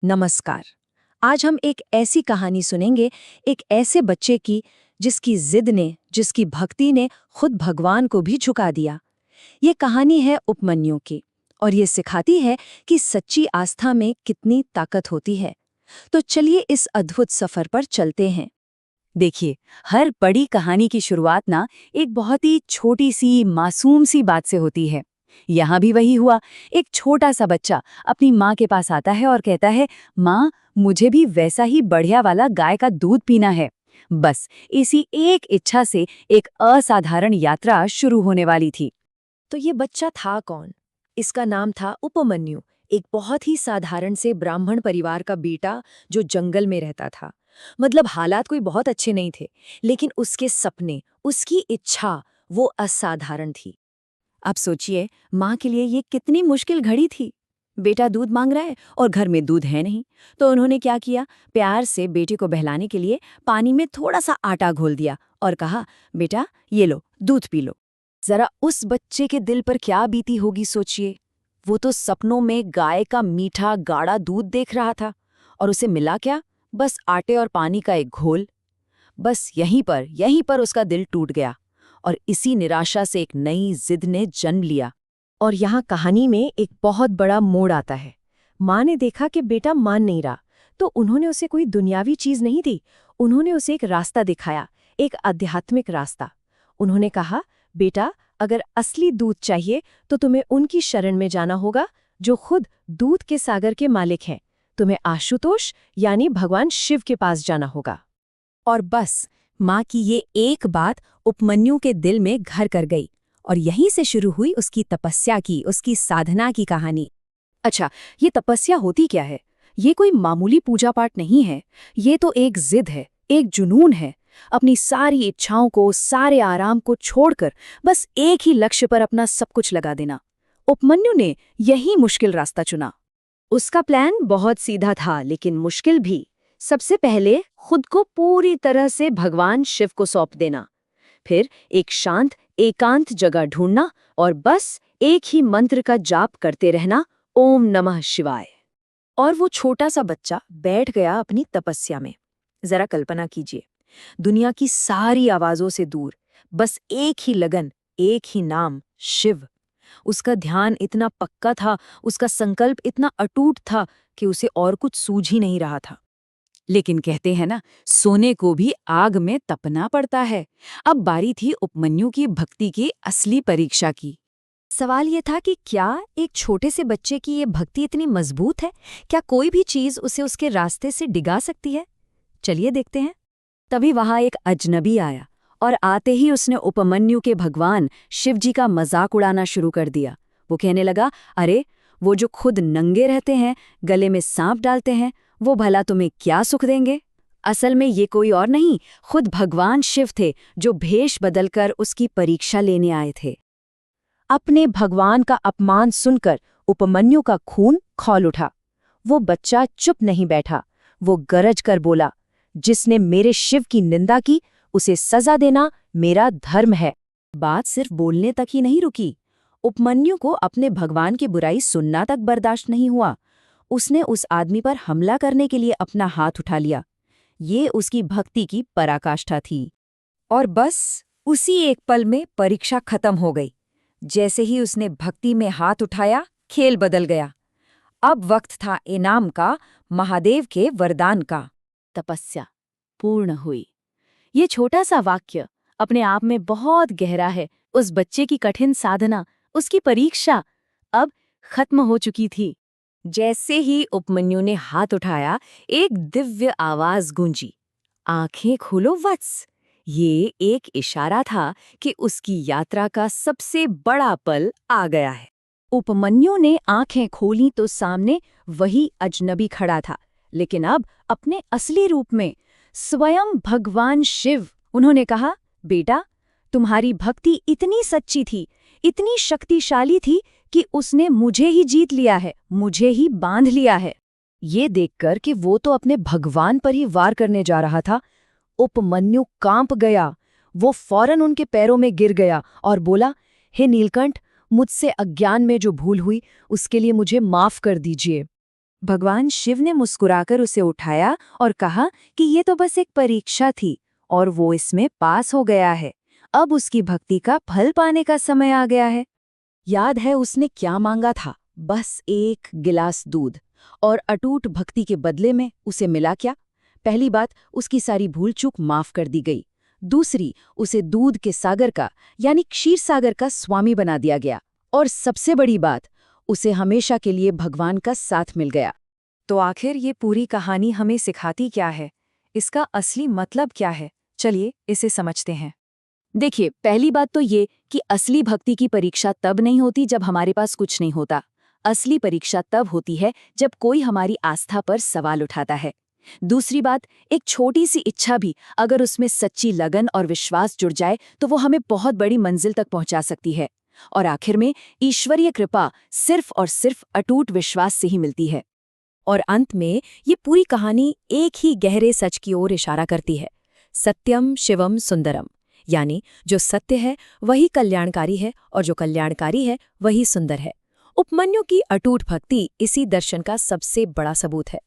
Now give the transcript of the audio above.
नमस्कार। आज हम एक ऐसी कहानी सुनेंगे, एक ऐसे बच्चे की जिसकी जिद ने, जिसकी भक्ति ने खुद भगवान को भी झुका दिया। ये कहानी है उपमन्यु की और ये सिखाती है कि सच्ची आस्था में कितनी ताकत होती है। तो चलिए इस अद्भुत सफर पर चलते हैं। देखिए, हर बड़ी कहानी की शुरुआत ना एक बहुत ही छोटी सी मासूम सी बात से होती है। यहाँ भी वही हुआ। एक छोटा सा बच्चा अपनी माँ के पास आता है और कहता है, माँ, मुझे भी वैसा ही बढ़िया वाला गाय का दूध पीना है। बस इसी एक इच्छा से एक असाधारण यात्रा शुरू होने वाली थी। तो ये बच्चा था कौन? इसका नाम था उपमन्यु, एक बहुत ही साधारण से ब्राह्मण परिवार का बेटा जो जंगल में रहता था। मतलब हालात कोई बहुत अच्छे नहीं थे, लेकिन उसके सपने, उसकी इच्छा वो असाधारण थी। अब सोचिए, माँ के लिए ये कितनी मुश्किल घड़ी थी। बेटा दूध मांग रहा है और घर में दूध है नहीं। तो उन्होंने क्या किया, प्यार से बेटे को बहलाने के लिए पानी में थोड़ा सा आटा घोल दिया और कहा, बेटा ये लो, दूध पी लो। जरा उस बच्चे के दिल पर क्या बीती होगी सोचिए। वो तो सपनों में गाय का मीठा गाढ़ा दूध देख रहा था और उसे मिला क्या, बस आटे और पानी का एक घोल। बस यहीं पर उसका दिल टूट गया और इसी निराशा से एक नई जिद ने जन्म लिया। और यहाँ कहानी में एक बहुत बड़ा मोड़ आता है। माँ ने देखा कि बेटा मान नहीं रहा, तो उन्होंने उसे कोई दुनियावी चीज नहीं दी। उन्होंने उसे एक रास्ता दिखाया, एक आध्यात्मिक रास्ता। उन्होंने कहा, बेटा, अगर असली दूध चाहिए तो तुम्हें उनकी शरण में जाना होगा जो खुद दूध के सागर के मालिक हैं। तुम्हें आशुतोष यानी भगवान शिव के पास जाना होगा। और बस माँ की ये एक बात उपमन्यु के दिल में घर कर गई और यहीं से शुरू हुई उसकी तपस्या की, उसकी साधना की कहानी। अच्छा, ये तपस्या होती क्या है? ये कोई मामूली पूजा पाठ नहीं है। ये तो एक जिद है, एक जुनून है। अपनी सारी इच्छाओं को, सारे आराम को छोड़कर बस एक ही लक्ष्य पर अपना सब कुछ लगा देना। उपमन्यु ने यही मुश्किल रास्ता चुना। उसका प्लान बहुत सीधा था, लेकिन मुश्किल भी। सबसे पहले खुद को पूरी तरह से भगवान शिव को सौंप देना, फिर एक शांत एकांत जगह ढूंढना और बस एक ही मंत्र का जाप करते रहना, ओम नमः शिवाय। और वो छोटा सा बच्चा बैठ गया अपनी तपस्या में। जरा कल्पना कीजिए, दुनिया की सारी आवाजों से दूर, बस एक ही लगन, एक ही नाम, शिव। उसका ध्यान इतना पक्का था, उसका संकल्प इतना अटूट था कि उसे और कुछ सूझ ही नहीं रहा था। लेकिन कहते हैं ना, सोने को भी आग में तपना पड़ता है। अब बारी थी उपमन्यु की भक्ति की असली परीक्षा की। सवाल ये था कि क्या एक छोटे से बच्चे की ये भक्ति इतनी मजबूत है? क्या कोई भी चीज उसे उसके रास्ते से डिगा सकती है? चलिए देखते हैं। तभी वहां एक अजनबी आया और आते ही उसने उपमन्यु के भगवान शिवजी का मजाक उड़ाना शुरू कर दिया। वो कहने लगा, अरे, वो जो खुद नंगे रहते हैं, गले में सांप डालते हैं, वो भला तुम्हें क्या सुख देंगे? असल में ये कोई और नहीं, खुद भगवान शिव थे जो भेष बदलकर उसकी परीक्षा लेने आए थे। अपने भगवान का अपमान सुनकर उपमन्यु का खून खौल उठा। वो बच्चा चुप नहीं बैठा। वो गरज कर बोला, जिसने मेरे शिव की निंदा की, उसे सजा देना मेरा धर्म है। बात सिर्फ बोलने तक ही नहीं रुकी। उपमन्यु को अपने भगवान की बुराई सुनना तक बर्दाश्त नहीं हुआ। उसने उस आदमी पर हमला करने के लिए अपना हाथ उठा लिया। ये उसकी भक्ति की पराकाष्ठा थी। और बस उसी एक पल में परीक्षा खत्म हो गई। जैसे ही उसने भक्ति में हाथ उठाया, खेल बदल गया। अब वक्त था इनाम का, महादेव के वरदान का। तपस्या पूर्ण हुई। ये छोटा सा वाक्य अपने आप में बहुत गहरा है। उस बच्चे की कठिन साधना, उसकी परीक्षा अब खत्म हो चुकी थी। जैसे ही उपमन्यु ने हाथ उठाया, एक दिव्य आवाज गूंजी, आंखें खोलो वत्स। ये एक इशारा था कि उसकी यात्रा का सबसे बड़ा पल आ गया है। उपमन्यु ने आंखें खोली तो सामने वही अजनबी खड़ा था, लेकिन अब अपने असली रूप में, स्वयं भगवान शिव। उन्होंने कहा, बेटा, तुम्हारी भक्ति इतनी सच्ची थी, इतनी शक्तिशाली थी कि उसने मुझे ही जीत लिया है, मुझे ही बांध लिया है। ये देखकर कि वो तो अपने भगवान पर ही वार करने जा रहा था, उपमन्यु कांप गया। वो फौरन उनके पैरों में गिर गया और बोला, हे नीलकंठ, मुझसे अज्ञान में जो भूल हुई उसके लिए मुझे माफ कर दीजिए। भगवान शिव ने मुस्कुराकर उसे उठाया और कहा कि ये तो बस एक परीक्षा थी और वो इसमें पास हो गया है। अब उसकी भक्ति का फल पाने का समय आ गया है। याद है उसने क्या मांगा था? बस एक गिलास दूध। और अटूट भक्ति के बदले में उसे मिला क्या? पहली बात, उसकी सारी भूल चूक माफ कर दी गई। दूसरी, उसे दूध के सागर का यानी क्षीर सागर का स्वामी बना दिया गया। और सबसे बड़ी बात, उसे हमेशा के लिए भगवान का साथ मिल गया। तो आखिर ये पूरी कहानी हमें सिखाती क्या है? इसका असली मतलब क्या है? चलिए इसे समझते हैं। देखिए, पहली बात तो ये कि असली भक्ति की परीक्षा तब नहीं होती जब हमारे पास कुछ नहीं होता। असली परीक्षा तब होती है जब कोई हमारी आस्था पर सवाल उठाता है। दूसरी बात, एक छोटी सी इच्छा भी अगर उसमें सच्ची लगन और विश्वास जुड़ जाए तो वो हमें बहुत बड़ी मंजिल तक पहुंचा सकती है। और आखिर में ईश्वरीय कृपा सिर्फ और सिर्फ अटूट विश्वास से ही मिलती है। और अंत में ये पूरी कहानी एक ही गहरे सच की ओर इशारा करती है, सत्यम शिवम सुंदरम, यानी जो सत्य है वही कल्याणकारी है और जो कल्याणकारी है वही सुंदर है। उपमन्यु की अटूट भक्ति इसी दर्शन का सबसे बड़ा सबूत है।